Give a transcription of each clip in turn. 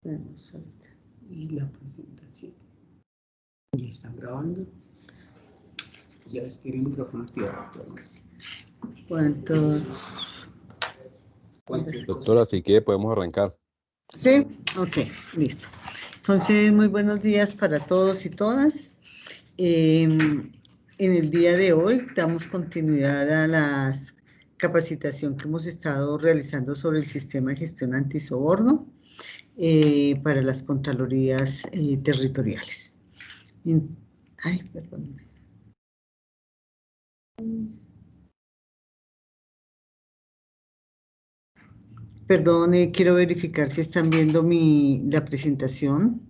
Vamos a ver. Y la presentación. Ya están grabando. Ya estoy el micrófono activado. ¿Cuántos? Doctora, si quiere podemos arrancar. Sí, ok, listo. Entonces, muy buenos días para todos y todas. En el día de hoy damos continuidad a la capacitación que hemos estado realizando sobre el sistema de gestión antisoborno para las contralorías territoriales. Ay, perdón. Perdón, quiero verificar si están viendo la presentación.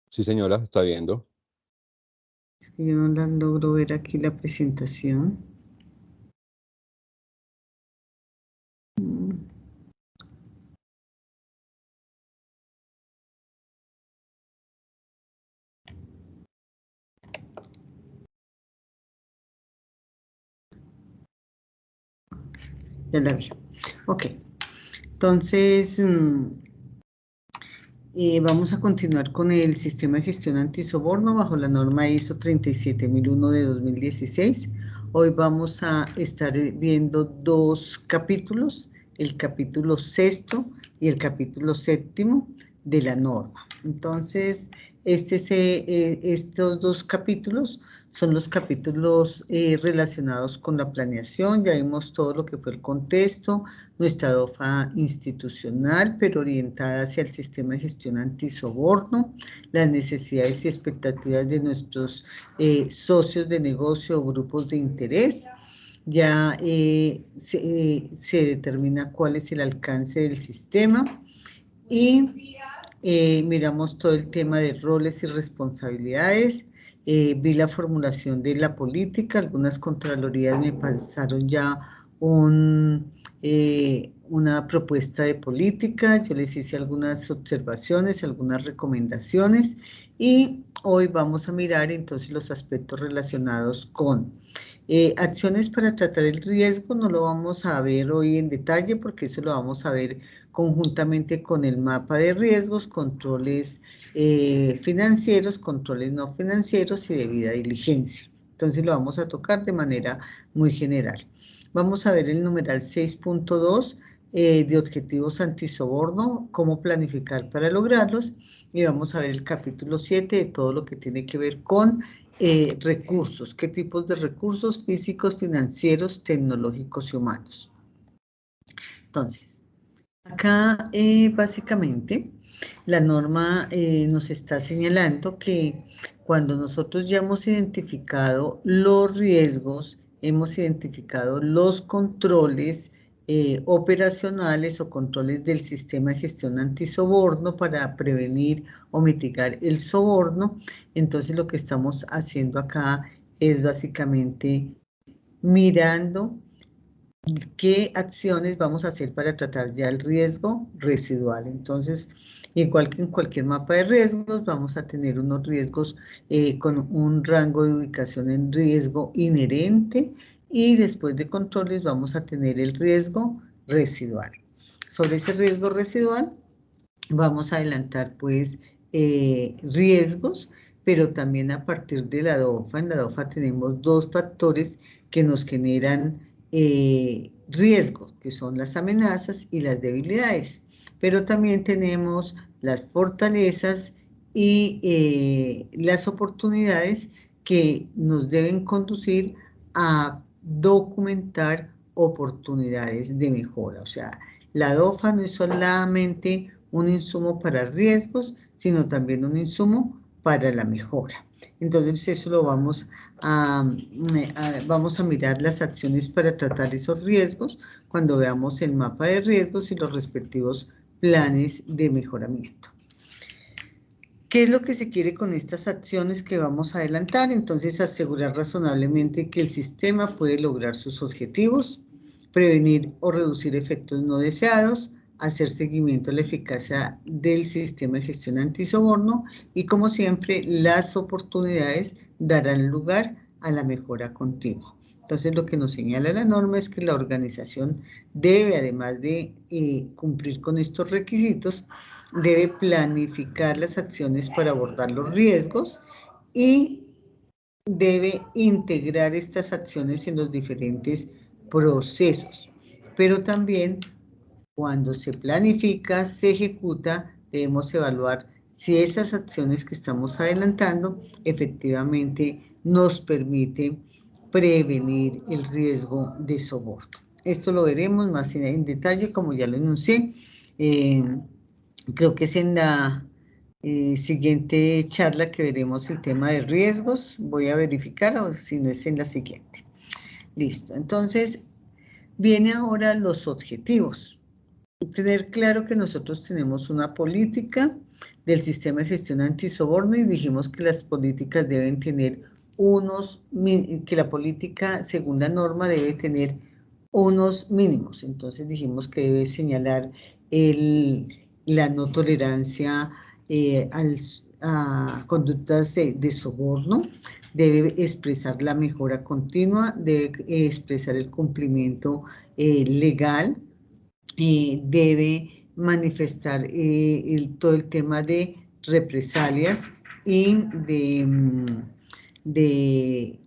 Sí, señora, está viendo. Es que yo no la logro ver aquí la presentación. Ya la vi. Ok. Entonces, vamos a continuar con el sistema de gestión antisoborno bajo la norma ISO 37001 de 2016. Hoy vamos a estar viendo dos capítulos, el capítulo 6º y el capítulo 7º de la norma. Entonces, estos dos capítulos son los capítulos relacionados con la planeación. Ya vimos todo lo que fue el contexto, nuestra DOFA institucional, pero orientada hacia el sistema de gestión antisoborno, las necesidades y expectativas de nuestros socios de negocio o grupos de interés. Ya se determina cuál es el alcance del sistema y miramos todo el tema de roles y responsabilidades. Vi la formulación de la política, algunas contralorías me pasaron ya una propuesta de política, yo les hice algunas observaciones, algunas recomendaciones y hoy vamos a mirar entonces los aspectos relacionados con acciones para tratar el riesgo. No lo vamos a ver hoy en detalle porque eso lo vamos a ver conjuntamente con el mapa de riesgos, controles financieros, controles no financieros y debida diligencia. Entonces lo vamos a tocar de manera muy general. Vamos a ver el numeral 6.2 de objetivos antisoborno, cómo planificar para lograrlos, y vamos a ver el capítulo 7 de todo lo que tiene que ver con recursos, qué tipos de recursos físicos, financieros, tecnológicos y humanos. Entonces, acá básicamente la norma nos está señalando que cuando nosotros ya hemos identificado los riesgos, hemos identificado los controles operacionales o controles del sistema de gestión antisoborno para prevenir o mitigar el soborno, entonces lo que estamos haciendo acá es básicamente mirando qué acciones vamos a hacer para tratar ya el riesgo residual. Entonces, igual que en cualquier mapa de riesgos, vamos a tener unos riesgos con un rango de ubicación en riesgo inherente y después de controles vamos a tener el riesgo residual. Sobre ese riesgo residual vamos a adelantar pues riesgos, pero también a partir de la DOFA. En la DOFA tenemos dos factores que nos generan riesgos, que son las amenazas y las debilidades, pero también tenemos las fortalezas y las oportunidades que nos deben conducir a documentar oportunidades de mejora. O sea, la DOFA no es solamente un insumo para riesgos, sino también un insumo para la mejora. Entonces eso lo vamos a mirar las acciones para tratar esos riesgos cuando veamos el mapa de riesgos y los respectivos planes de mejoramiento. ¿Qué es lo que se quiere con estas acciones que vamos a adelantar? Entonces, asegurar razonablemente que el sistema puede lograr sus objetivos, prevenir o reducir efectos no deseados, hacer seguimiento a la eficacia del sistema de gestión antisoborno y, como siempre, las oportunidades darán lugar a la mejora continua. Entonces, lo que nos señala la norma es que la organización debe, además de cumplir con estos requisitos, debe planificar las acciones para abordar los riesgos y debe integrar estas acciones en los diferentes procesos. Pero también, cuando se planifica, se ejecuta, debemos evaluar si esas acciones que estamos adelantando efectivamente nos permiten prevenir el riesgo de soborno. Esto lo veremos más en detalle, como ya lo enuncié. Creo que es en la siguiente charla que veremos el tema de riesgos. Voy a verificar, o si no es en la siguiente. Listo. Entonces, viene ahora los objetivos. Tener claro que nosotros tenemos una política del sistema de gestión antisoborno y dijimos que las políticas deben tener que la política, según la norma, debe tener unos mínimos. Entonces dijimos que debe señalar la no tolerancia a conductas de soborno, debe expresar la mejora continua, debe expresar el cumplimiento legal, debe manifestar todo el tema de represalias y de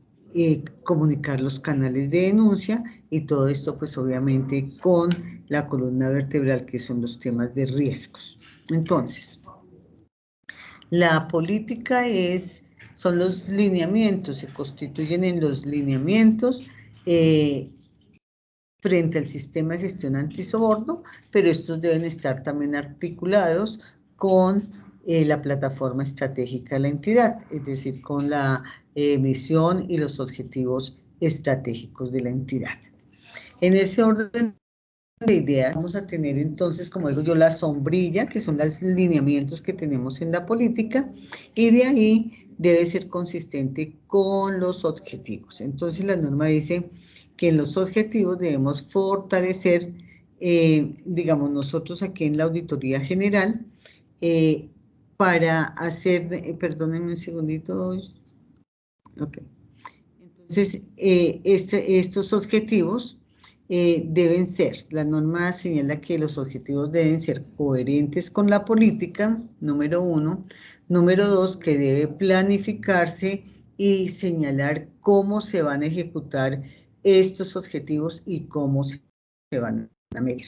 comunicar los canales de denuncia, y todo esto pues obviamente con la columna vertebral, que son los temas de riesgos. Entonces, la política son los lineamientos, se constituyen en los lineamientos frente al sistema de gestión antisoborno, pero estos deben estar también articulados con la plataforma estratégica de la entidad, es decir, con la misión y los objetivos estratégicos de la entidad. En ese orden de ideas, vamos a tener entonces, como digo yo, la sombrilla, que son los lineamientos que tenemos en la política, y de ahí debe ser consistente con los objetivos. Entonces la norma dice que en los objetivos debemos fortalecer, digamos, nosotros aquí en la Auditoría General, para hacer, perdónenme un segundito, ok. Entonces, estos objetivos deben ser, la norma señala que los objetivos deben ser coherentes con la política, número 1. Número 2, que debe planificarse y señalar cómo se van a ejecutar estos objetivos y cómo se van a medir.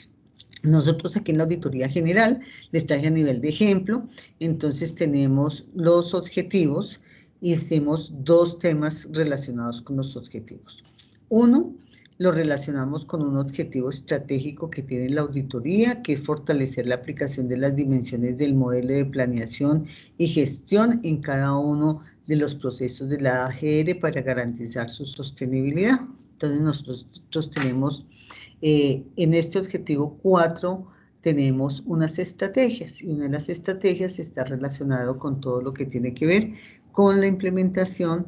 Nosotros aquí en la Auditoría General les traje a nivel de ejemplo. Entonces tenemos los objetivos, hicimos dos temas relacionados con los objetivos. Uno, lo relacionamos con un objetivo estratégico que tiene la auditoría, que es fortalecer la aplicación de las dimensiones del modelo de planeación y gestión en cada uno de los procesos de la AGR para garantizar su sostenibilidad. Entonces nosotros tenemos en este objetivo 4 tenemos unas estrategias, y una de las estrategias está relacionado con todo lo que tiene que ver con la implementación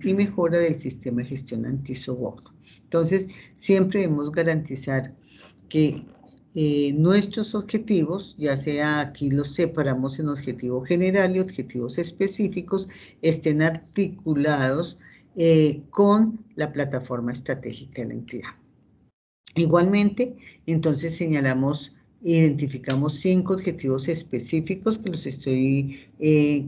y mejora del sistema de gestión antisoborno. Entonces, siempre debemos garantizar que nuestros objetivos, ya sea aquí los separamos en objetivo general y objetivos específicos, estén articulados con la plataforma estratégica de la entidad. Igualmente, entonces identificamos 5 objetivos específicos que los estoy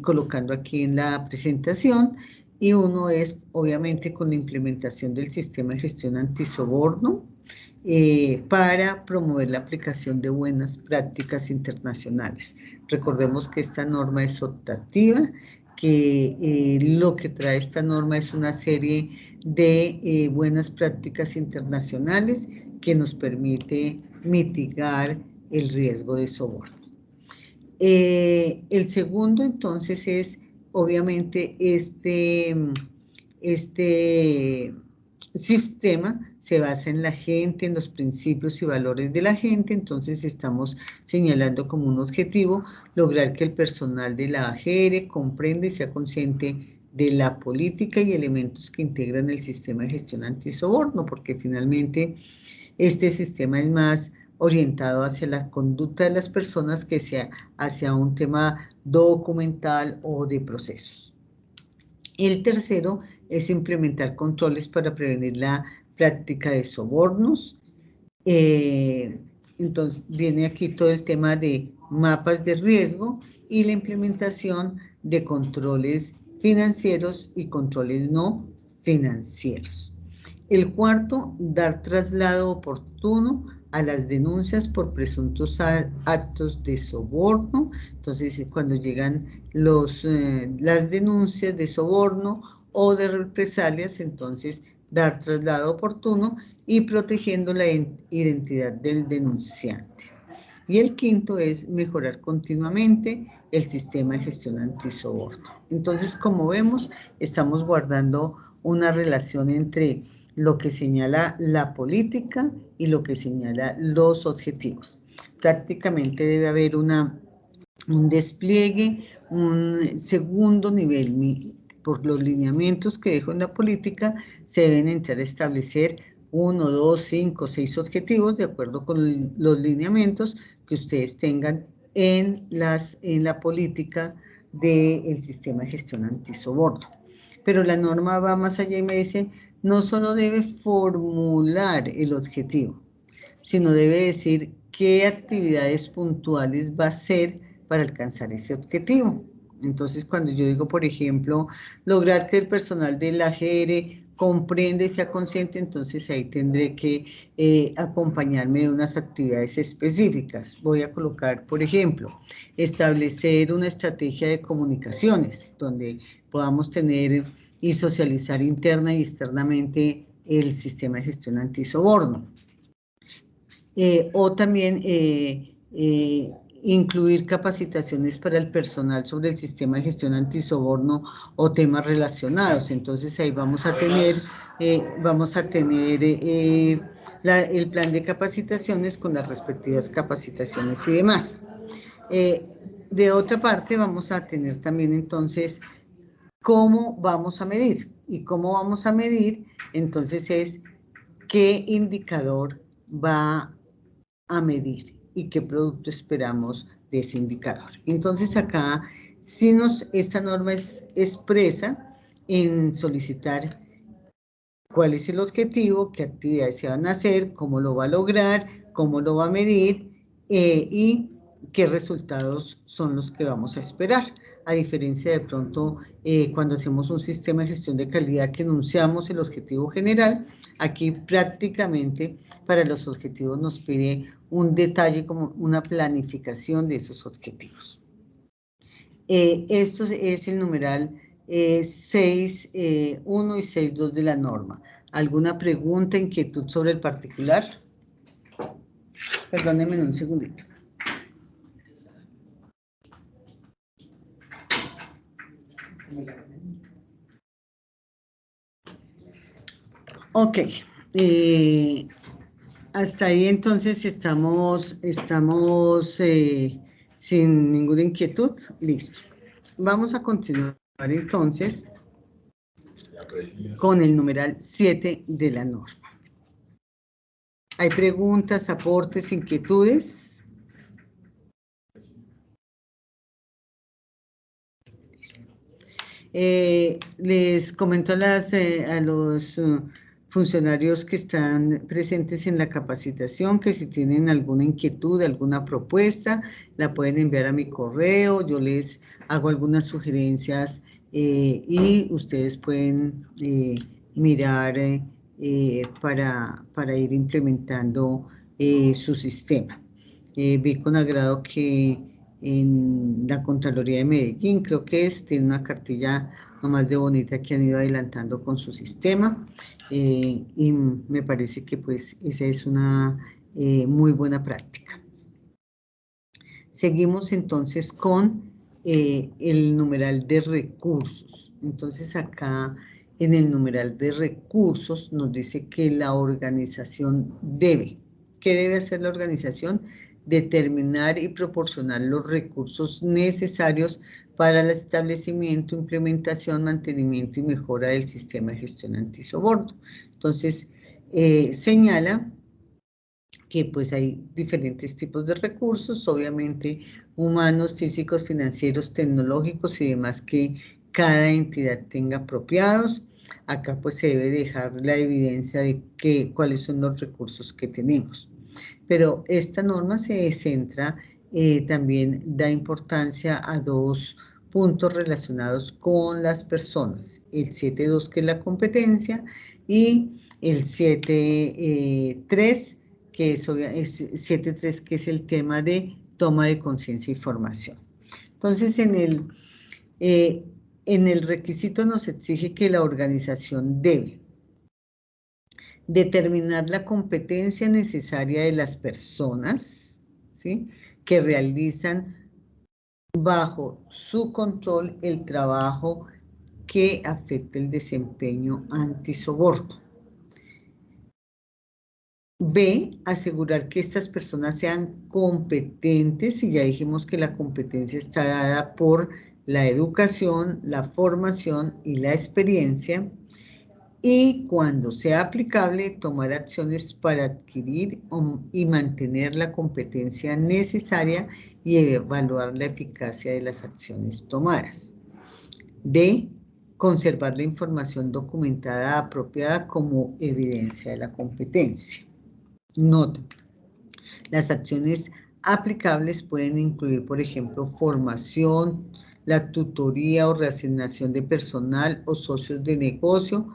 colocando aquí en la presentación, y uno es obviamente con la implementación del sistema de gestión antisoborno para promover la aplicación de buenas prácticas internacionales. Recordemos que esta norma es optativa, que lo que trae esta norma es una serie de buenas prácticas internacionales que nos permite mitigar el riesgo de soborno. El segundo, entonces, es obviamente este sistema se basa en la gente, en los principios y valores de la gente. Entonces estamos señalando como un objetivo lograr que el personal de la AGR comprenda y sea consciente de la política y elementos que integran el sistema de gestión antisoborno, porque finalmente este sistema es más orientado hacia la conducta de las personas que sea hacia un tema documental o de procesos. El tercero es implementar controles para prevenir la práctica de sobornos. Entonces, viene aquí todo el tema de mapas de riesgo y la implementación de controles financieros y controles no financieros. El cuarto, dar traslado oportuno a las denuncias por presuntos actos de soborno. Entonces, cuando llegan las denuncias de soborno o de represalias, entonces dar traslado oportuno y protegiendo la identidad del denunciante. Y el quinto es mejorar continuamente el sistema de gestión antisoborno. Entonces, como vemos, estamos guardando una relación entre lo que señala la política y lo que señala los objetivos. Prácticamente debe haber un despliegue, un segundo nivel. Por los lineamientos que dejo en la política, se deben entrar a establecer 1, 2, 5, 6 objetivos de acuerdo con los lineamientos que ustedes tengan en la política del sistema de gestión antisoborno. Pero la norma va más allá y me dice, no solo debe formular el objetivo, sino debe decir qué actividades puntuales va a hacer para alcanzar ese objetivo. Entonces, cuando yo digo, por ejemplo, lograr que el personal de la GR comprenda y sea consciente, entonces ahí tendré que acompañarme de unas actividades específicas. Voy a colocar, por ejemplo, establecer una estrategia de comunicaciones, donde podamos tener y socializar interna y externamente el sistema de gestión antisoborno. O también incluir capacitaciones para el personal sobre el sistema de gestión antisoborno o temas relacionados. Entonces ahí vamos a tener el plan de capacitaciones con las respectivas capacitaciones y demás. De otra parte vamos a tener también entonces cómo vamos a medir. Y cómo vamos a medir entonces es qué indicador va a medir y qué producto esperamos de ese indicador. Entonces acá sí esta norma es expresa en solicitar cuál es el objetivo, qué actividades se van a hacer, cómo lo va a lograr, cómo lo va a medir y qué resultados son los que vamos a esperar. A diferencia de pronto cuando hacemos un sistema de gestión de calidad que enunciamos el objetivo general, aquí prácticamente para los objetivos nos pide un detalle como una planificación de esos objetivos. Esto es el numeral 6.1 y 6.2 de la norma. ¿Alguna pregunta, inquietud sobre el particular? Perdónenme un segundito. Ok. Hasta ahí entonces estamos sin ninguna inquietud. Listo. Vamos a continuar entonces con el numeral 7 de la norma. ¿Hay preguntas, aportes, inquietudes? Les comento a los funcionarios que están presentes en la capacitación que si tienen alguna inquietud, alguna propuesta, la pueden enviar a mi correo, yo les hago algunas sugerencias y ustedes pueden mirar para ir implementando su sistema. Vi con agrado que en la Contraloría de Medellín, creo que tiene una cartilla nomás de bonita que han ido adelantando con su sistema y me parece que pues esa es una muy buena práctica. Seguimos entonces con el numeral de recursos. Entonces acá en el numeral de recursos nos dice que la organización ¿qué debe hacer la organización? Determinar y proporcionar los recursos necesarios para el establecimiento, implementación, mantenimiento y mejora del sistema de gestión antisoborno. Entonces, señala que pues hay diferentes tipos de recursos, obviamente humanos, físicos, financieros, tecnológicos y demás que cada entidad tenga apropiados. Acá pues se debe dejar la evidencia de cuáles son los recursos que tenemos. Pero esta norma se centra, también da importancia a dos puntos relacionados con las personas. El 7.2, que es la competencia, y el 7.3, que es 7.3, que es el tema de toma de conciencia y formación. Entonces, en el requisito nos exige que la organización debe determinar la competencia necesaria de las personas, ¿sí?, que realizan bajo su control el trabajo que afecta el desempeño antisoborno. B, asegurar que estas personas sean competentes, y ya dijimos que la competencia está dada por la educación, la formación y la experiencia, y cuando sea aplicable, tomar acciones para adquirir y mantener la competencia necesaria y evaluar la eficacia de las acciones tomadas. D, conservar la información documentada apropiada como evidencia de la competencia. Nota: las acciones aplicables pueden incluir, por ejemplo, formación, la tutoría o reasignación de personal o socios de negocio,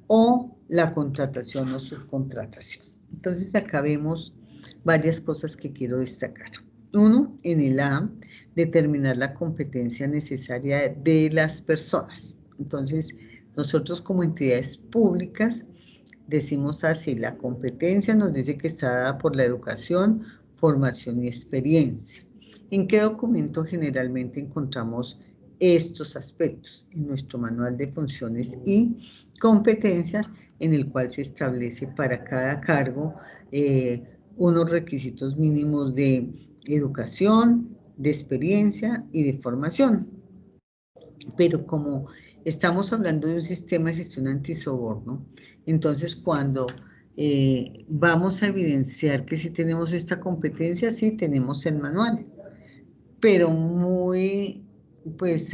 o la contratación o subcontratación. Entonces acá vemos varias cosas que quiero destacar. Uno, en el A, determinar la competencia necesaria de las personas. Entonces, nosotros como entidades públicas decimos así: la competencia nos dice que está dada por la educación, formación y experiencia. ¿En qué documento generalmente encontramos estos aspectos? En nuestro manual de funciones y competencias, en el cual se establece para cada cargo unos requisitos mínimos de educación, de experiencia y de formación. Pero como estamos hablando de un sistema de gestión antisoborno, entonces cuando vamos a evidenciar que sí tenemos esta competencia, sí tenemos el manual, pero muy, pues,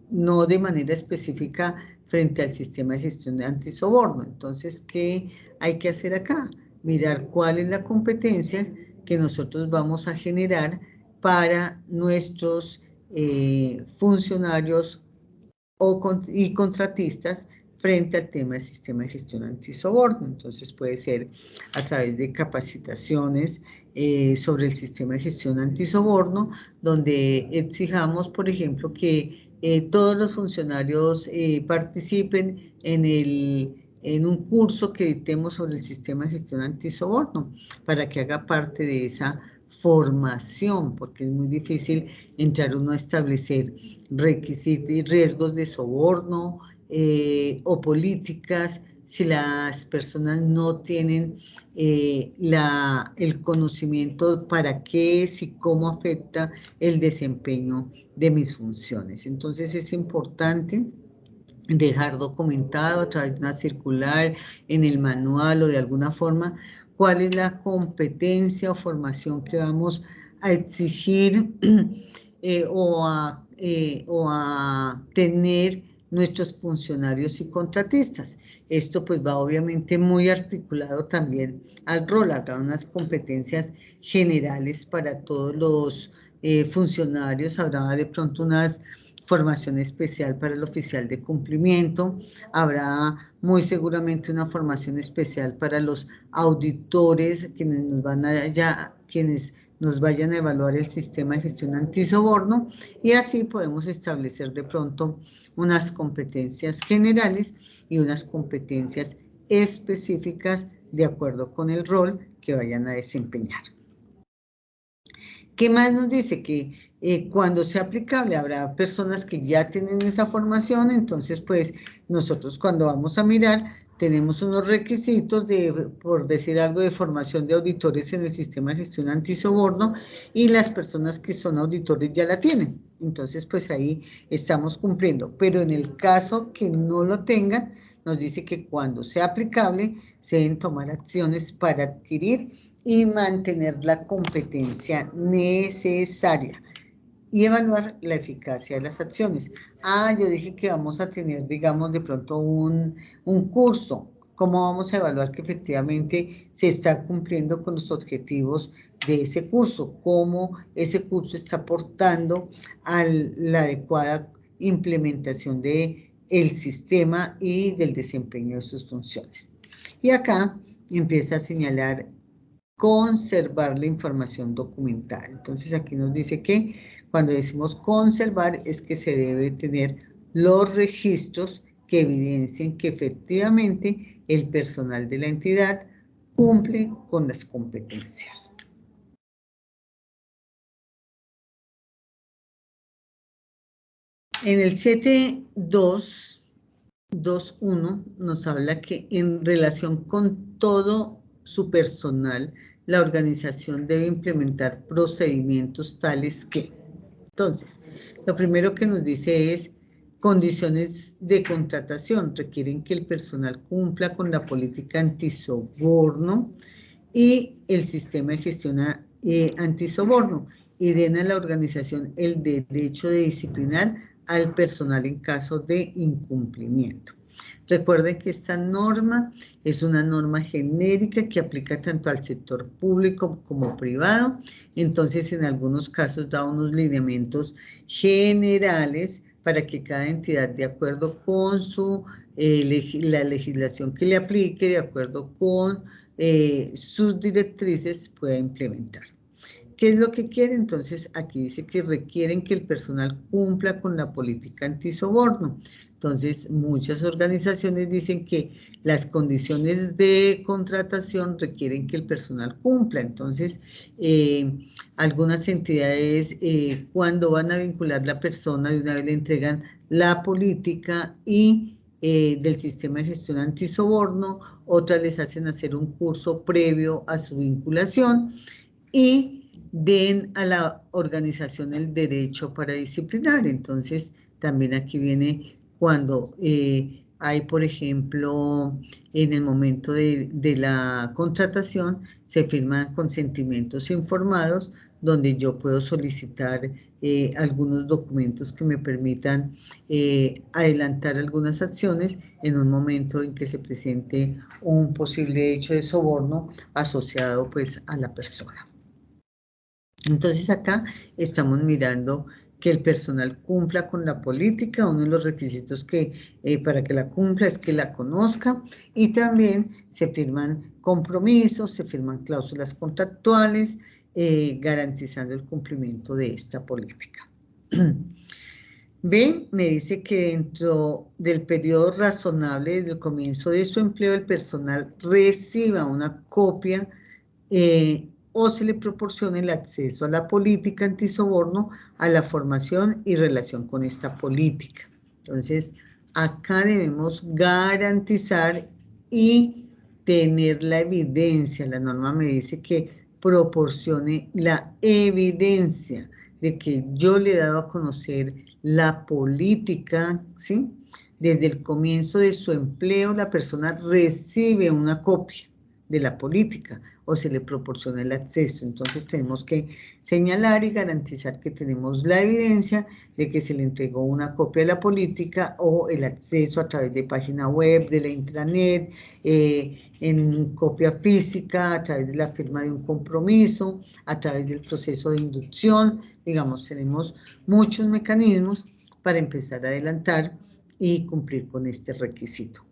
no de manera específica frente al sistema de gestión de antisoborno. Entonces, ¿qué hay que hacer acá? Mirar cuál es la competencia que nosotros vamos a generar para nuestros funcionarios y contratistas frente al tema del sistema de gestión antisoborno. Entonces puede ser a través de capacitaciones sobre el sistema de gestión antisoborno, donde exijamos, por ejemplo, que todos los funcionarios participen en un curso que dictemos sobre el sistema de gestión antisoborno, para que haga parte de esa formación, porque es muy difícil entrar uno a establecer requisitos y riesgos de soborno o políticas si las personas no tienen el conocimiento para qué es y cómo afecta el desempeño de mis funciones. Entonces es importante dejar documentado a través de una circular, en el manual o de alguna forma, cuál es la competencia o formación que vamos a exigir o a tener nuestros funcionarios y contratistas. Esto pues va obviamente muy articulado también al rol. Habrá unas competencias generales para todos los funcionarios, habrá de pronto unas formación especial para el oficial de cumplimiento, habrá muy seguramente una formación especial para los auditores, quienes nos vayan a evaluar el sistema de gestión antisoborno, y así podemos establecer de pronto unas competencias generales y unas competencias específicas de acuerdo con el rol que vayan a desempeñar. ¿Qué más nos dice? Que cuando sea aplicable habrá personas que ya tienen esa formación, entonces pues nosotros cuando vamos a mirar tenemos unos requisitos por decir algo, de formación de auditores en el sistema de gestión antisoborno, y las personas que son auditores ya la tienen, entonces pues ahí estamos cumpliendo. Pero en el caso que no lo tengan, nos dice que cuando sea aplicable se deben tomar acciones para adquirir y mantener la competencia necesaria. y evaluar la eficacia de las acciones. Ah, yo dije que vamos a tener, digamos, de pronto un curso. ¿Cómo vamos a evaluar que efectivamente se está cumpliendo con los objetivos de ese curso? ¿Cómo ese curso está aportando a la adecuada implementación del sistema y del desempeño de sus funciones? Y acá empieza a señalar conservar la información documental. Entonces aquí nos dice que cuando decimos conservar es que se debe tener los registros que evidencien que efectivamente el personal de la entidad cumple con las competencias. En el 7.2.2.1 nos habla que en relación con todo su personal, la organización debe implementar procedimientos tales que, entonces, lo primero que nos dice es condiciones de contratación, requieren que el personal cumpla con la política antisoborno y el sistema de gestión antisoborno y den a la organización el derecho de disciplinar al personal en caso de incumplimiento. Recuerden que esta norma es una norma genérica que aplica tanto al sector público como privado, entonces en algunos casos da unos lineamientos generales para que cada entidad, de acuerdo con la legislación que le aplique, de acuerdo con sus directrices, pueda implementar. ¿Qué es lo que quiere? Entonces, aquí dice que requieren que el personal cumpla con la política antisoborno. Entonces, muchas organizaciones dicen que las condiciones de contratación requieren que el personal cumpla. Entonces, algunas entidades, cuando van a vincular la persona, de una vez le entregan la política y del sistema de gestión antisoborno, otras les hacen hacer un curso previo a su vinculación y den a la organización el derecho para disciplinar. Entonces, también aquí viene cuando hay, por ejemplo, en el momento de la contratación, se firman consentimientos informados donde yo puedo solicitar algunos documentos que me permitan adelantar algunas acciones en un momento en que se presente un posible hecho de soborno asociado pues a la persona. Entonces acá estamos mirando que el personal cumpla con la política. Uno de los requisitos que para que la cumpla es que la conozca, y también se firman compromisos, se firman cláusulas contractuales garantizando el cumplimiento de esta política. B, me dice que dentro del periodo razonable desde el comienzo de su empleo, el personal reciba una copia o se le proporcione el acceso a la política antisoborno, a la formación y relación con esta política. Entonces, acá debemos garantizar y tener la evidencia. La norma me dice que proporcione la evidencia de que yo le he dado a conocer la política, ¿sí? Desde el comienzo de su empleo, la persona recibe una copia de la política o se le proporciona el acceso. Entonces tenemos que señalar y garantizar que tenemos la evidencia de que se le entregó una copia de la política o el acceso a través de página web, de la intranet, en copia física, a través de la firma de un compromiso, a través del proceso de inducción. Digamos, tenemos muchos mecanismos para empezar a adelantar y cumplir con este requisito.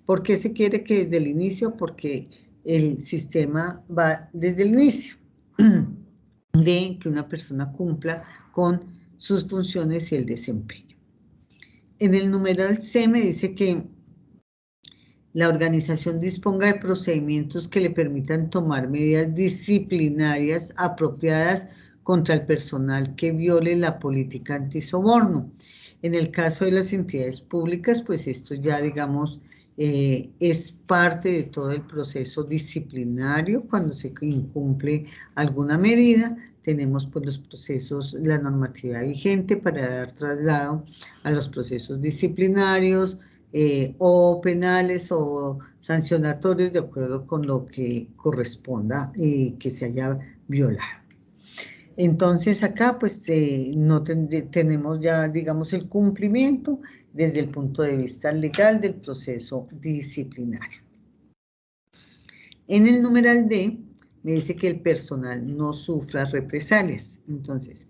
¿Por qué se quiere que desde el inicio? Porque el sistema va desde el inicio de que una persona cumpla con sus funciones y el desempeño. En el numeral C me dice que la organización disponga de procedimientos que le permitan tomar medidas disciplinarias apropiadas contra el personal que viole la política antisoborno. En el caso de las entidades públicas, pues esto ya, digamos, es parte de todo el proceso disciplinario. Cuando se incumple alguna medida, tenemos pues los procesos, la normatividad vigente para dar traslado a los procesos disciplinarios, o penales o sancionatorios de acuerdo con lo que corresponda y que se haya violado. Entonces acá pues no tenemos ya, digamos, el cumplimiento desde el punto de vista legal del proceso disciplinario. En el numeral D me dice que el personal no sufra represalias. Entonces,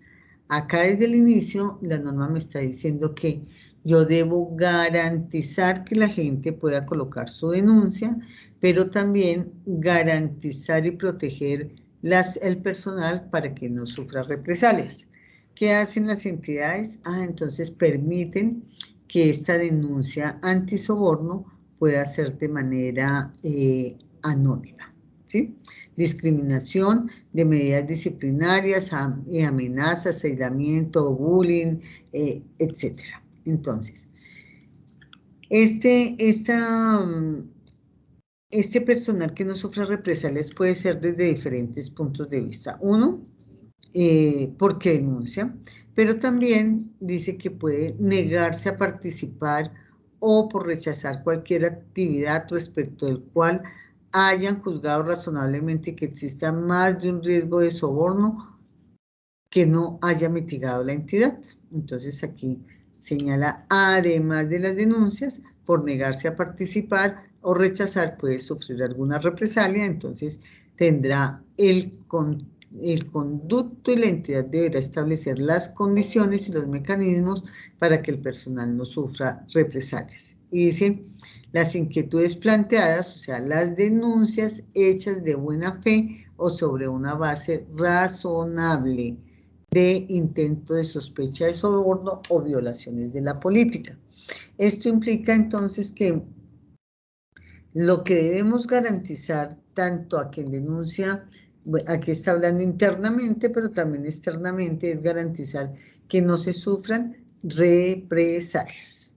acá desde el inicio la norma me está diciendo que yo debo garantizar que la gente pueda colocar su denuncia, pero también garantizar y proteger el personal para que no sufra represalias. ¿Qué hacen las entidades? Entonces permiten que esta denuncia antisoborno pueda ser de manera anónima, ¿sí? Discriminación de medidas disciplinarias, amenazas, aislamiento, bullying, etcétera. Entonces, este personal que no sufra represalias puede ser desde diferentes puntos de vista. Uno, porque denuncia, pero también dice que puede negarse a participar o por rechazar cualquier actividad respecto del cual hayan juzgado razonablemente que exista más de un riesgo de soborno que no haya mitigado la entidad. Entonces aquí señala, además de las denuncias, por negarse a participar o rechazar puede sufrir alguna represalia, entonces tendrá el conducto y la entidad deberá establecer las condiciones y los mecanismos para que el personal no sufra represalias. Y dice, las inquietudes planteadas, o sea, las denuncias hechas de buena fe o sobre una base razonable de intento de sospecha de soborno o violaciones de la política. Esto implica entonces que lo que debemos garantizar tanto a quien denuncia, aquí está hablando internamente, pero también externamente, es garantizar que no se sufran represalias.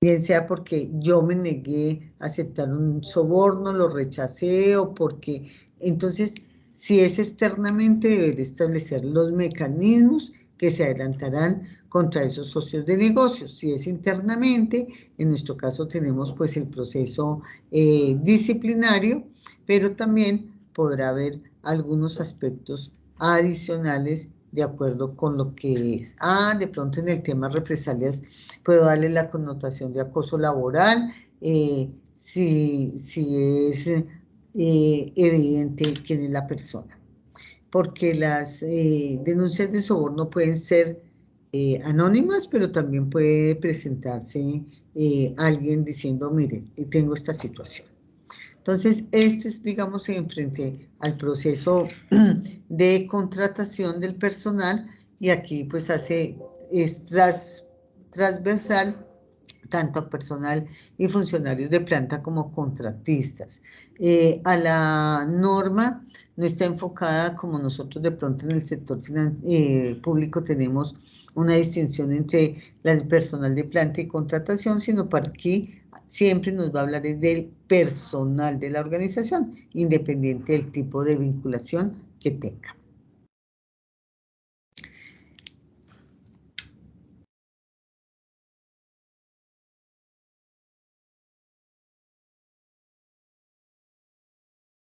Bien sea porque yo me negué a aceptar un soborno, lo rechacé o porque... Entonces, si es externamente, deber establecer los mecanismos que se adelantarán contra esos socios de negocios. Si es internamente, en nuestro caso tenemos pues el proceso disciplinario, pero también podrá haber algunos aspectos adicionales de acuerdo con lo que es. De pronto en el tema represalias puedo darle la connotación de acoso laboral, si es evidente quién es la persona. Porque las denuncias de soborno pueden ser anónimas, pero también puede presentarse alguien diciendo, mire, tengo esta situación. Entonces, esto es, digamos, en frente al proceso de contratación del personal y aquí pues es transversal tanto a personal y funcionarios de planta como contratistas. A la norma no está enfocada como nosotros de pronto en el sector público tenemos una distinción entre el personal de planta y contratación, sino para aquí siempre nos va a hablar es del personal de la organización, independiente del tipo de vinculación que tenga.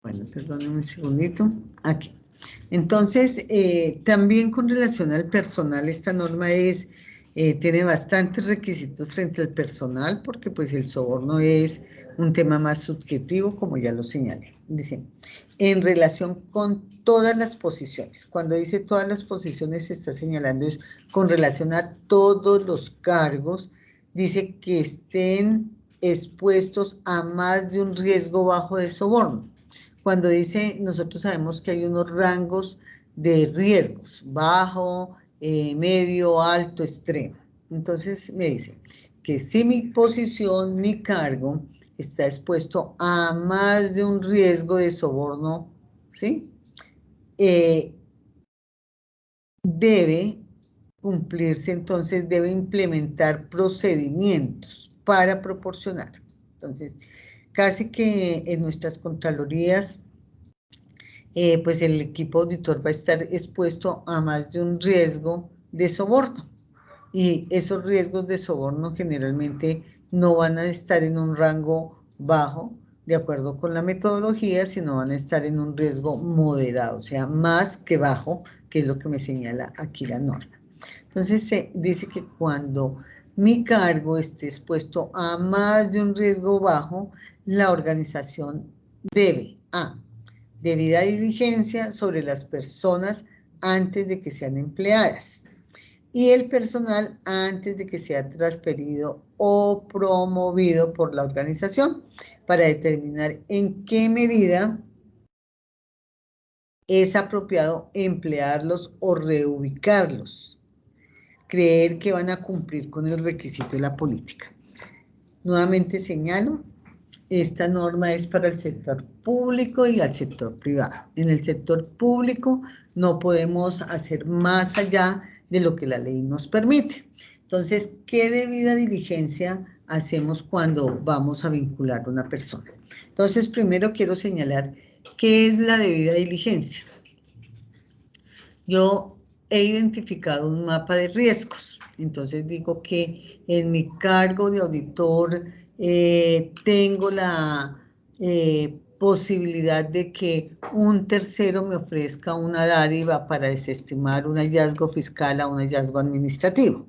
Bueno, perdónenme un segundito. Aquí. Entonces, también con relación al personal, esta norma tiene bastantes requisitos frente al personal, porque pues el soborno es un tema más subjetivo, como ya lo señalé. Dice, en relación con todas las posiciones, cuando dice todas las posiciones se está señalando es con relación a todos los cargos, dice que estén expuestos a más de un riesgo bajo de soborno. Cuando dice, nosotros sabemos que hay unos rangos de riesgos, bajo, medio, alto, extremo. Entonces me dice que si mi posición, mi cargo, está expuesto a más de un riesgo de soborno, ¿sí? Debe cumplirse, entonces debe implementar procedimientos para proporcionar. Entonces, casi que en nuestras contralorías pues el equipo auditor va a estar expuesto a más de un riesgo de soborno. Y esos riesgos de soborno generalmente no van a estar en un rango bajo, de acuerdo con la metodología, sino van a estar en un riesgo moderado, o sea, más que bajo, que es lo que me señala aquí la norma. Entonces se dice que cuando mi cargo esté expuesto a más de un riesgo bajo, la organización debe, a, debida diligencia sobre las personas antes de que sean empleadas y el personal antes de que sea transferido o promovido por la organización para determinar en qué medida es apropiado emplearlos o reubicarlos. Creer que van a cumplir con el requisito de la política. Nuevamente señalo, esta norma es para el sector público y al sector privado. En el sector público no podemos hacer más allá de lo que la ley nos permite. Entonces, ¿qué debida diligencia hacemos cuando vamos a vincular a una persona? Entonces, primero quiero señalar qué es la debida diligencia. Yo he identificado un mapa de riesgos. Entonces digo que en mi cargo de auditor tengo la posibilidad de que un tercero me ofrezca una dádiva para desestimar un hallazgo fiscal a un hallazgo administrativo,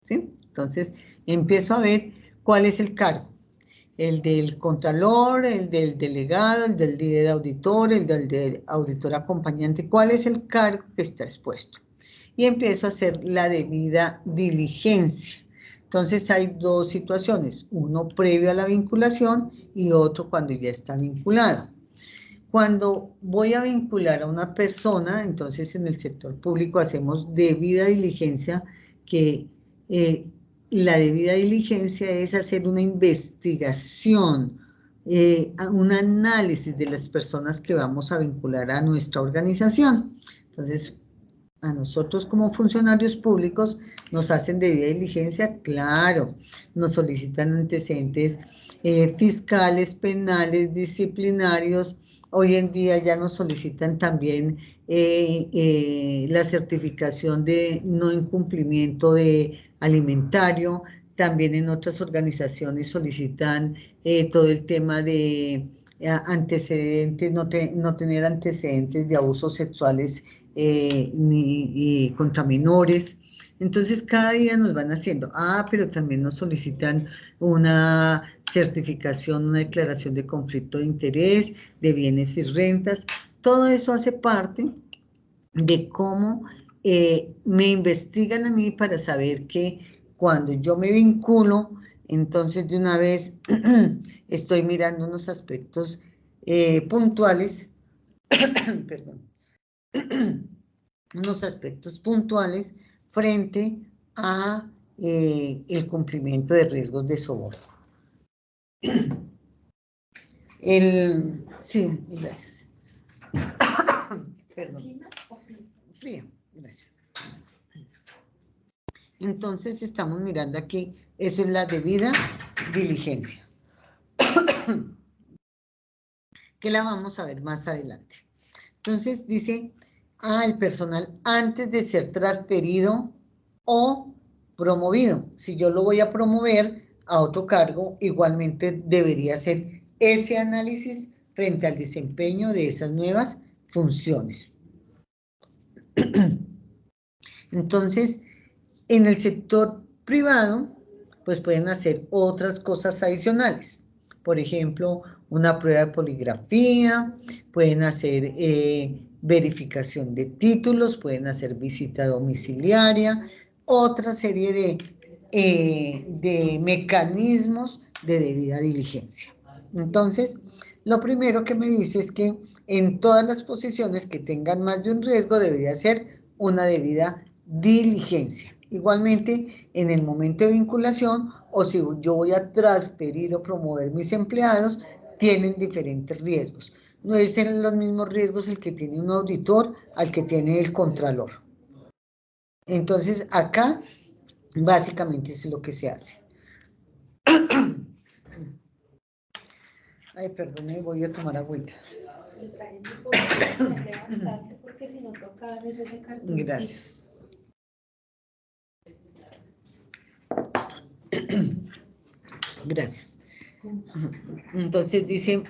¿sí? Entonces empiezo a ver cuál es el cargo. El del contralor, el del delegado, el del líder auditor, el del auditor acompañante. ¿Cuál es el cargo que está expuesto? Y empiezo a hacer la debida diligencia. Entonces hay dos situaciones, uno previo a la vinculación y otro cuando ya está vinculado. Cuando voy a vincular a una persona, entonces en el sector público hacemos debida diligencia, que la debida diligencia es hacer una investigación, un análisis de las personas que vamos a vincular a nuestra organización. Entonces, a nosotros como funcionarios públicos nos hacen debida diligencia, claro, nos solicitan antecedentes fiscales, penales, disciplinarios. Hoy en día ya nos solicitan también la certificación de no incumplimiento de alimentario. También en otras organizaciones solicitan todo el tema de antecedentes, no tener antecedentes de abusos sexuales ni contra menores. Entonces cada día nos van haciendo, pero también nos solicitan una certificación, una declaración de conflicto de interés, de bienes y rentas. Todo eso hace parte de cómo me investigan a mí para saber que cuando yo me vinculo, entonces de una vez estoy mirando unos aspectos puntuales, perdón, unos aspectos puntuales frente a el cumplimiento de riesgos de soborno. Sí, gracias. Perdón. Fría, gracias. Entonces estamos mirando aquí, eso es la debida diligencia, que la vamos a ver más adelante. Entonces dice, el personal antes de ser transferido o promovido. Si yo lo voy a promover a otro cargo, igualmente debería hacer ese análisis frente al desempeño de esas nuevas funciones. Entonces, en el sector privado, pues pueden hacer otras cosas adicionales. Por ejemplo, una prueba de poligrafía, pueden hacer verificación de títulos, pueden hacer visita domiciliaria, otra serie de mecanismos de debida diligencia. Entonces, lo primero que me dice es que en todas las posiciones que tengan más de un riesgo debería ser una debida diligencia. Igualmente, en el momento de vinculación o si yo voy a transferir o promover mis empleados, tienen diferentes riesgos. No es los mismos riesgos el que tiene un auditor al que tiene el contralor. Entonces, acá, básicamente es lo que se hace. Ay, perdón, voy a tomar agüita. Porque si no toca eso de cartón. Gracias. Gracias. Entonces dice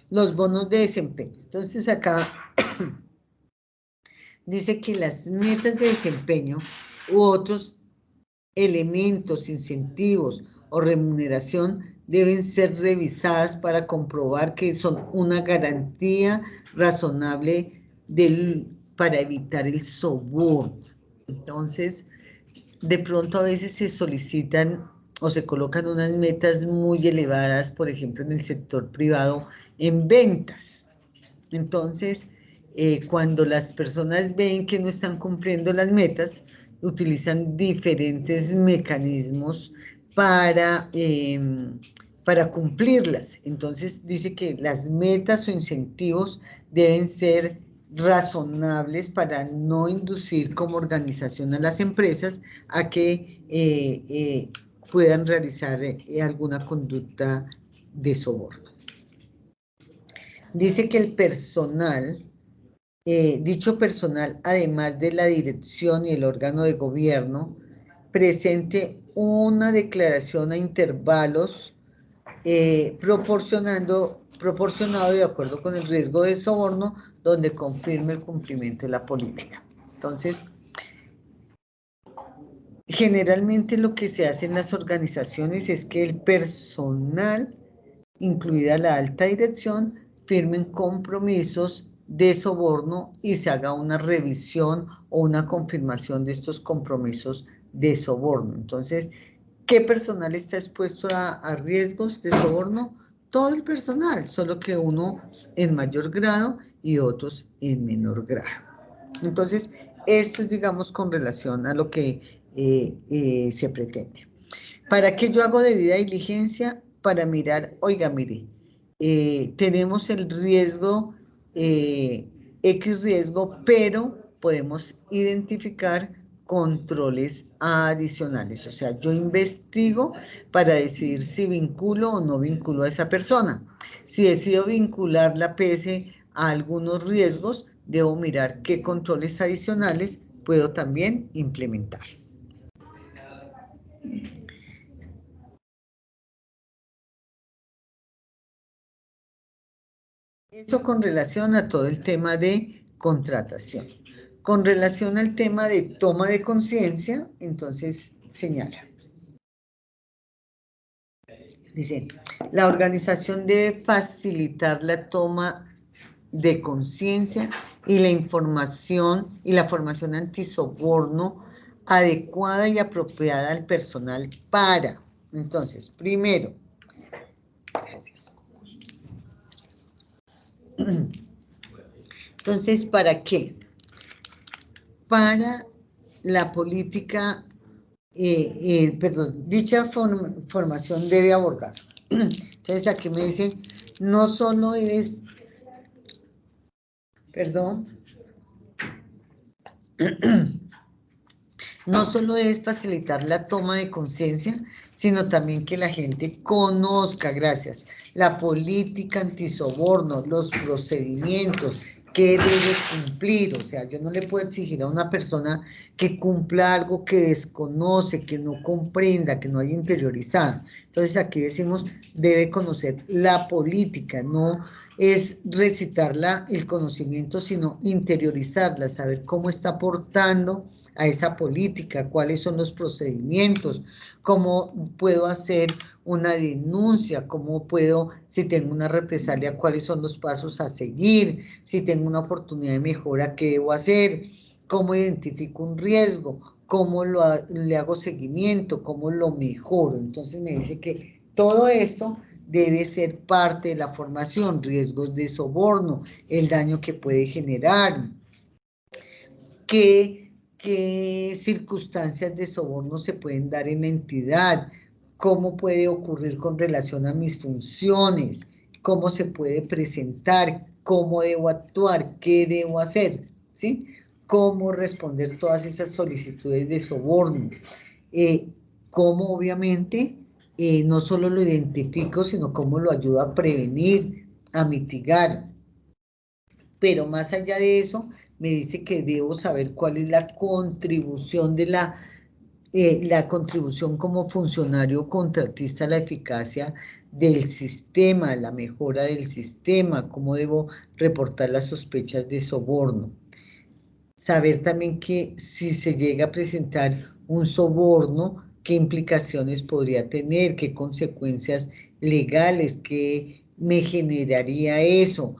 los bonos de desempeño. Entonces acá dice que las metas de desempeño u otros elementos, incentivos o remuneración deben ser revisadas para comprobar que son una garantía razonable para evitar el soborno. Entonces, de pronto a veces se solicitan o se colocan unas metas muy elevadas, por ejemplo, en el sector privado, en ventas. Entonces, cuando las personas ven que no están cumpliendo las metas, utilizan diferentes mecanismos para cumplirlas. Entonces, dice que las metas o incentivos deben ser razonables para no inducir como organización a las empresas a que puedan realizar alguna conducta de soborno. Dice que el personal, dicho personal, además de la dirección y el órgano de gobierno, presente una declaración a intervalos proporcionado de acuerdo con el riesgo de soborno, donde confirme el cumplimiento de la política. Entonces, generalmente lo que se hace en las organizaciones es que el personal, incluida la alta dirección, firmen compromisos de soborno y se haga una revisión o una confirmación de estos compromisos de soborno. Entonces, ¿qué personal está expuesto a riesgos de soborno? Todo el personal, solo que unos en mayor grado y otros en menor grado. Entonces, esto es, digamos, con relación a lo que se pretende. ¿Para qué yo hago debida diligencia? Para mirar, oiga, mire, tenemos el riesgo, X riesgo, pero podemos identificar controles adicionales. O sea, yo investigo para decidir si vinculo o no vinculo a esa persona. Si decido vincularla pese a algunos riesgos, debo mirar qué controles adicionales puedo también implementar. Eso con relación a todo el tema de contratación. Con relación al tema de toma de conciencia, entonces señala. Dice, la organización debe facilitar la toma de conciencia y la información y la formación antisoborno adecuada y apropiada al personal para. Entonces, primero, gracias. Entonces, ¿para qué? Para la política, perdón, dicha formación debe abordar. Entonces, aquí me dice, no solo es, perdón, no solo es facilitar la toma de conciencia, sino también que la gente conozca, gracias, la política antisoborno, los procedimientos que debe cumplir. O sea, yo no le puedo exigir a una persona que cumpla algo que desconoce, que no comprenda, que no haya interiorizado. Entonces aquí decimos, debe conocer la política, no es recitarla el conocimiento, sino interiorizarla, saber cómo está aportando a esa política, cuáles son los procedimientos, cómo puedo hacer una denuncia, cómo puedo, si tengo una represalia, cuáles son los pasos a seguir, si tengo una oportunidad de mejora, qué debo hacer, cómo identifico un riesgo, cómo le hago seguimiento, cómo lo mejoro. Entonces me dice que todo esto debe ser parte de la formación, riesgos de soborno, el daño que puede generar, qué circunstancias de soborno se pueden dar en la entidad, cómo puede ocurrir con relación a mis funciones, cómo se puede presentar, cómo debo actuar, qué debo hacer, ¿sí? Cómo responder todas esas solicitudes de soborno, cómo obviamente no solo lo identifico, sino cómo lo ayudo a prevenir, a mitigar. Pero más allá de eso, me dice que debo saber cuál es la contribución de la la contribución como funcionario contratista a la eficacia del sistema, la mejora del sistema, cómo debo reportar las sospechas de soborno. Saber también que si se llega a presentar un soborno, qué implicaciones podría tener, qué consecuencias legales, qué me generaría eso.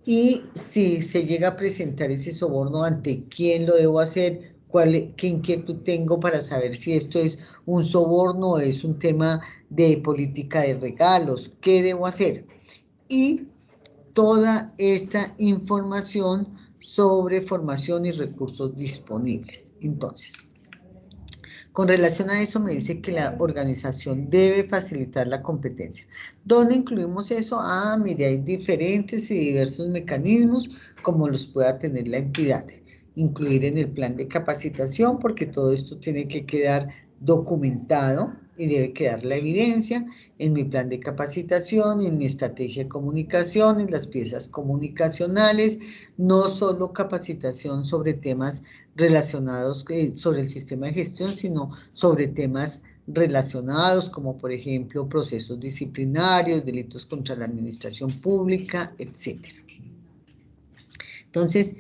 Y si se llega a presentar ese soborno, ¿ante quién lo debo hacer? ¿Qué inquietud tengo para saber si esto es un soborno o es un tema de política de regalos? ¿Qué debo hacer? Y toda esta información sobre formación y recursos disponibles. Entonces, con relación a eso me dice que la organización debe facilitar la competencia. ¿Dónde incluimos eso? Mire, hay diferentes y diversos mecanismos como los pueda tener la entidad. Incluir en el plan de capacitación, porque todo esto tiene que quedar documentado y debe quedar la evidencia en mi plan de capacitación, en mi estrategia de comunicación, en las piezas comunicacionales, no solo capacitación sobre temas relacionados sobre el sistema de gestión, sino sobre temas relacionados como por ejemplo procesos disciplinarios, delitos contra la administración pública, etc. Entonces,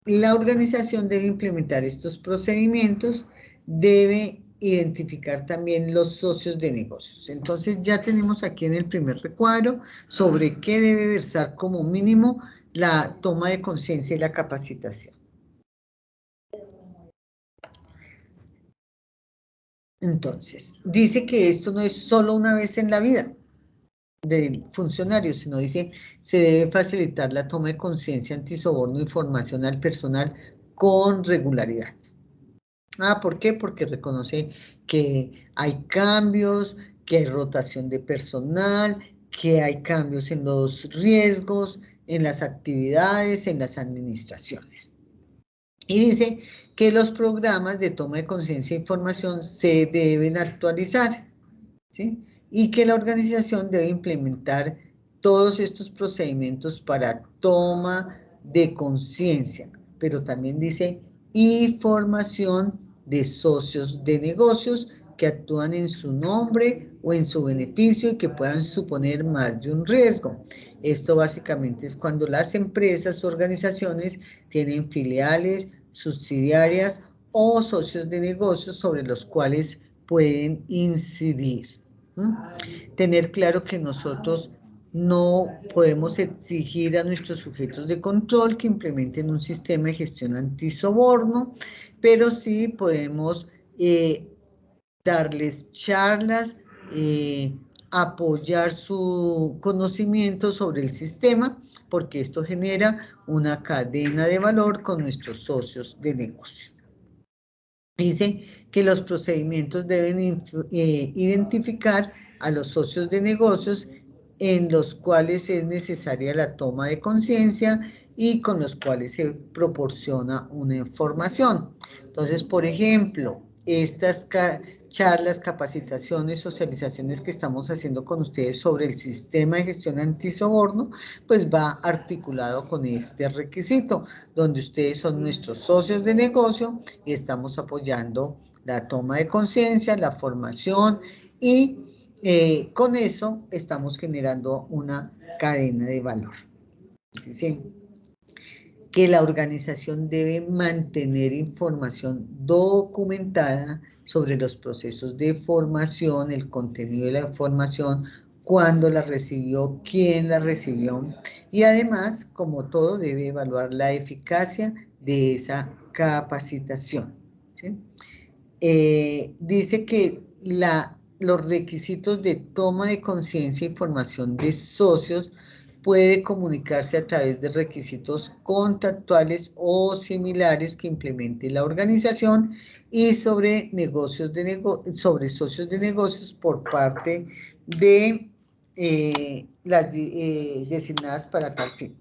la organización debe implementar estos procedimientos, debe identificar también los socios de negocios. Entonces ya tenemos aquí en el primer recuadro sobre qué debe versar como mínimo la toma de conciencia y la capacitación. Entonces, dice que esto no es solo una vez en la vida del funcionario, sino dice, se debe facilitar la toma de conciencia antisoborno y formación al personal con regularidad. ¿Por qué? Porque reconoce que hay cambios, que hay rotación de personal, que hay cambios en los riesgos, en las actividades, en las administraciones. Y dice que los programas de toma de conciencia e información se deben actualizar, ¿sí? Y que la organización debe implementar todos estos procedimientos para toma de conciencia, pero también dice y formación de socios de negocios que actúan en su nombre o en su beneficio y que puedan suponer más de un riesgo. Esto básicamente es cuando las empresas o organizaciones tienen filiales, subsidiarias o socios de negocios sobre los cuales pueden incidir. Tener claro que nosotros no podemos exigir a nuestros sujetos de control que implementen un sistema de gestión antisoborno, pero sí podemos darles charlas, apoyar su conocimiento sobre el sistema, porque esto genera una cadena de valor con nuestros socios de negocio. Dice que los procedimientos deben identificar a los socios de negocios en los cuales es necesaria la toma de conciencia y con los cuales se proporciona una información. Entonces, por ejemplo, estas charlas, capacitaciones, socializaciones que estamos haciendo con ustedes sobre el sistema de gestión antisoborno, pues va articulado con este requisito, donde ustedes son nuestros socios de negocio y estamos apoyando la toma de conciencia, la formación y con eso estamos generando una cadena de valor. ¿Sí? Que la organización debe mantener información documentada sobre los procesos de formación, el contenido de la información, cuándo la recibió, quién la recibió, y además, como todo, debe evaluar la eficacia de esa capacitación. ¿Sí? Dice que los requisitos de toma de conciencia y formación de socios puede comunicarse a través de requisitos contractuales o similares que implemente la organización y sobre sobre socios de negocios por parte de las designadas para tal fin.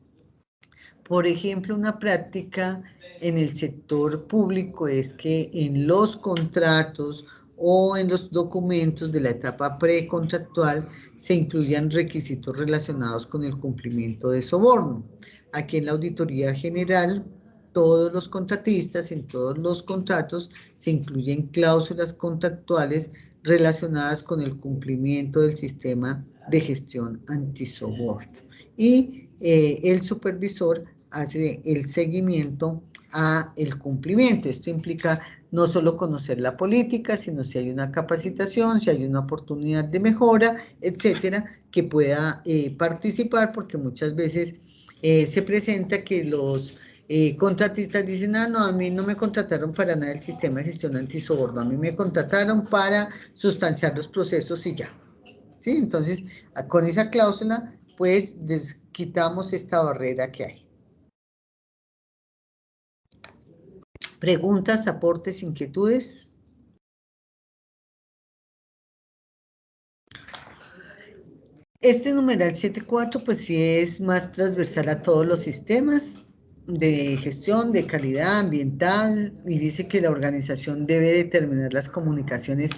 Por ejemplo, una práctica en el sector público es que en los contratos o en los documentos de la etapa precontractual se incluyan requisitos relacionados con el cumplimiento de soborno. Aquí en la Auditoría General todos los contratistas, en todos los contratos, se incluyen cláusulas contractuales relacionadas con el cumplimiento del sistema de gestión antisoborno. Y el supervisor hace el seguimiento a el cumplimiento. Esto implica no solo conocer la política, sino si hay una capacitación, si hay una oportunidad de mejora, etcétera, que pueda participar, porque muchas veces se presenta que los contratistas dicen, no, a mí no me contrataron para nada el sistema de gestión antisoborno, a mí me contrataron para sustanciar los procesos y ya. ¿Sí? Entonces, con esa cláusula, pues, quitamos esta barrera que hay. ¿Preguntas, aportes, inquietudes? Este numeral 7.4, pues sí es más transversal a todos los sistemas de gestión, de calidad ambiental, y dice que la organización debe determinar las comunicaciones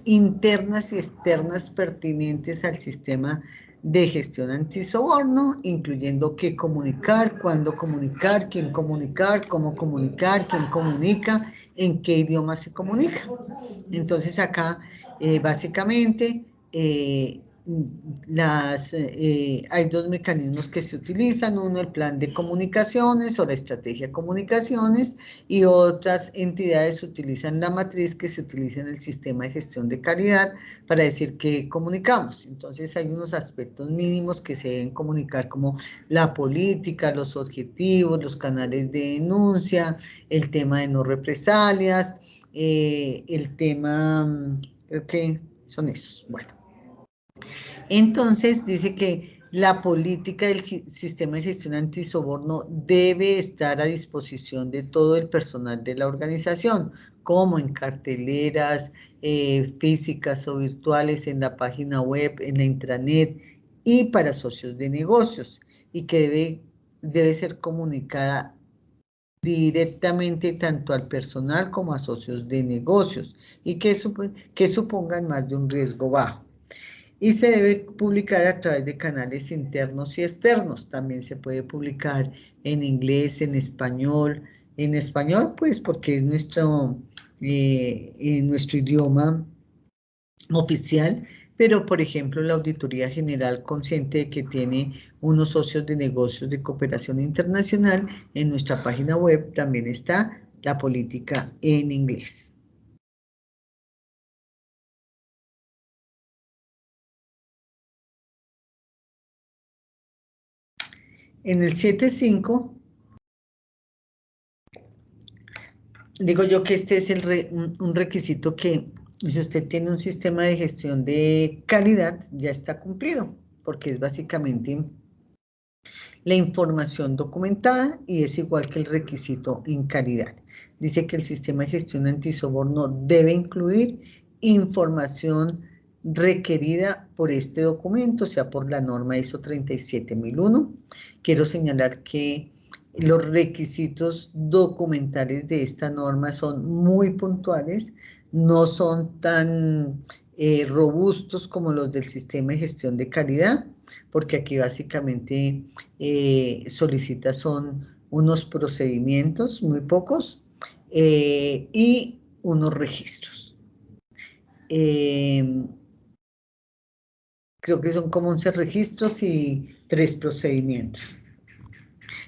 internas y externas pertinentes al sistema de gestión antisoborno, incluyendo qué comunicar, cuándo comunicar, quién comunicar, cómo comunicar, quién comunica, en qué idioma se comunica. Entonces acá, básicamente, hay dos mecanismos que se utilizan, uno el plan de comunicaciones o la estrategia de comunicaciones, y otras entidades utilizan la matriz que se utiliza en el sistema de gestión de calidad para decir qué comunicamos. Entonces hay unos aspectos mínimos que se deben comunicar, como la política, los objetivos, los canales de denuncia, el tema de no represalias, el tema, creo que son esos. Bueno. Entonces dice que la política del sistema de gestión antisoborno debe estar a disposición de todo el personal de la organización, como en carteleras físicas o virtuales, en la página web, en la intranet y para socios de negocios, y que debe ser comunicada directamente tanto al personal como a socios de negocios, y que supongan más de un riesgo bajo. Y se debe publicar a través de canales internos y externos. También se puede publicar en inglés, en español. En español, pues, porque es nuestro idioma oficial, pero, por ejemplo, la Auditoría General, consciente de que tiene unos socios de negocios de cooperación internacional, en nuestra página web también está la política en inglés. En el 7.5, digo yo que este es un requisito que, si usted tiene un sistema de gestión de calidad, ya está cumplido, porque es básicamente la información documentada y es igual que el requisito en calidad. Dice que el sistema de gestión antisoborno debe incluir información requerida por este documento, o sea, por la norma ISO 37001. Quiero señalar que los requisitos documentales de esta norma son muy puntuales, no son tan robustos como los del sistema de gestión de calidad, porque aquí básicamente solicita son unos procedimientos, muy pocos, y unos registros. Creo que son como 11 registros y 3 procedimientos.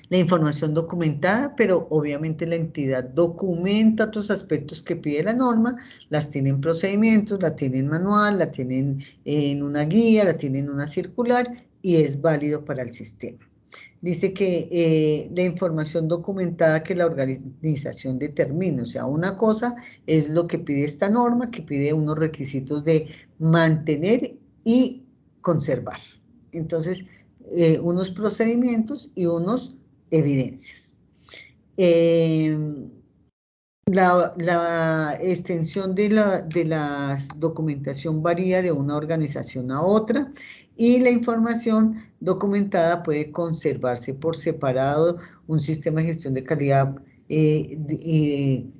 La información documentada, pero obviamente la entidad documenta otros aspectos que pide la norma, las tiene en procedimientos, la tiene en manual, la tienen en una guía, la tienen en una circular y es válido para el sistema. Dice que la información documentada que la organización determine, o sea, una cosa es lo que pide esta norma, que pide unos requisitos de mantener y conservar. Entonces, unos procedimientos y unos evidencias. La extensión de la documentación varía de una organización a otra, y la información documentada puede conservarse por separado. Un sistema de gestión de calidad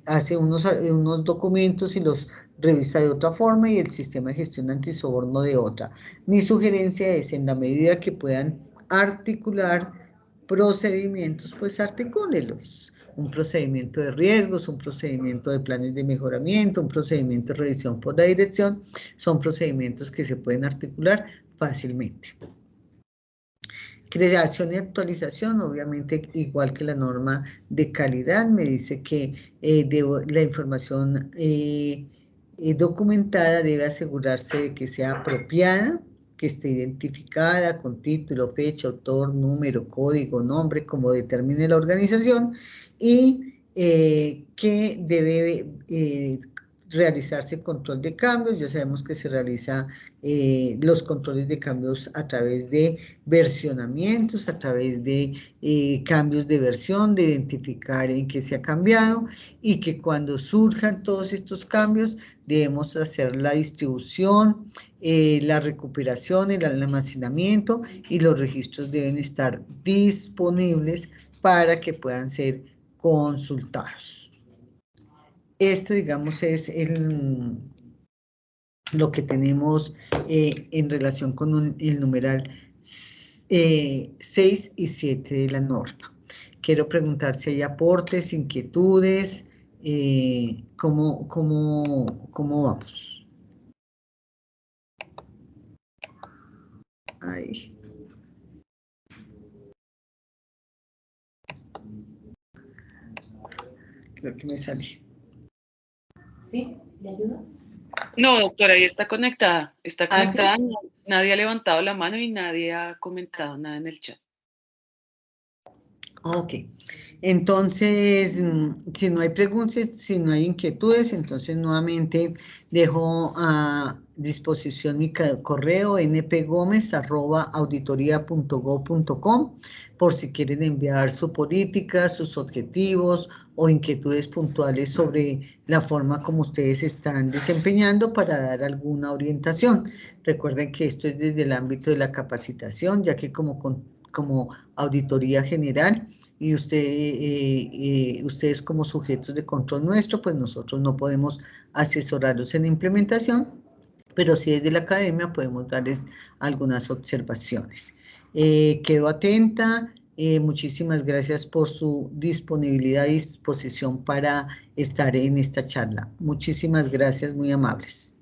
hace unos documentos y los revisa de otra forma, y el sistema de gestión antisoborno de otra. Mi sugerencia es, en la medida que puedan articular procedimientos, pues articúlelos. un procedimiento de riesgos, un procedimiento de planes de mejoramiento, un procedimiento de revisión por la dirección, son procedimientos que se pueden articular fácilmente. Creación y actualización, obviamente igual que la norma de calidad, me dice que la información documentada debe asegurarse de que sea apropiada, que esté identificada con título, fecha, autor, número, código, nombre, como determine la organización, y que debe realizarse control de cambios. Ya sabemos que se realiza los controles de cambios a través de versionamientos, a través de cambios de versión, de identificar en qué se ha cambiado, y que cuando surjan todos estos cambios debemos hacer la distribución, la recuperación, el almacenamiento, y los registros deben estar disponibles para que puedan ser consultados. Esto, digamos, es lo que tenemos en relación con el numeral 6 y 7 de la norma. Quiero preguntar si hay aportes, inquietudes, ¿cómo vamos? Ahí. Creo que me salí. ¿Sí? ¿Le ayuda? No, doctora, ahí está conectada. Está conectada. ¿Sí? Nadie ha levantado la mano y nadie ha comentado nada en el chat. Ok. Entonces, si no hay preguntas, si no hay inquietudes, entonces nuevamente dejo a disposición mi correo npgomez@auditoria.gov.com por si quieren enviar su política, sus objetivos o inquietudes puntuales sobre la forma como ustedes están desempeñando para dar alguna orientación. Recuerden que esto es desde el ámbito de la capacitación, ya que como auditoría general, y ustedes como sujetos de control nuestro, pues nosotros no podemos asesorarlos en implementación, pero sí desde la academia podemos darles algunas observaciones. Quedo atenta, muchísimas gracias por su disponibilidad y disposición para estar en esta charla. Muchísimas gracias, muy amables.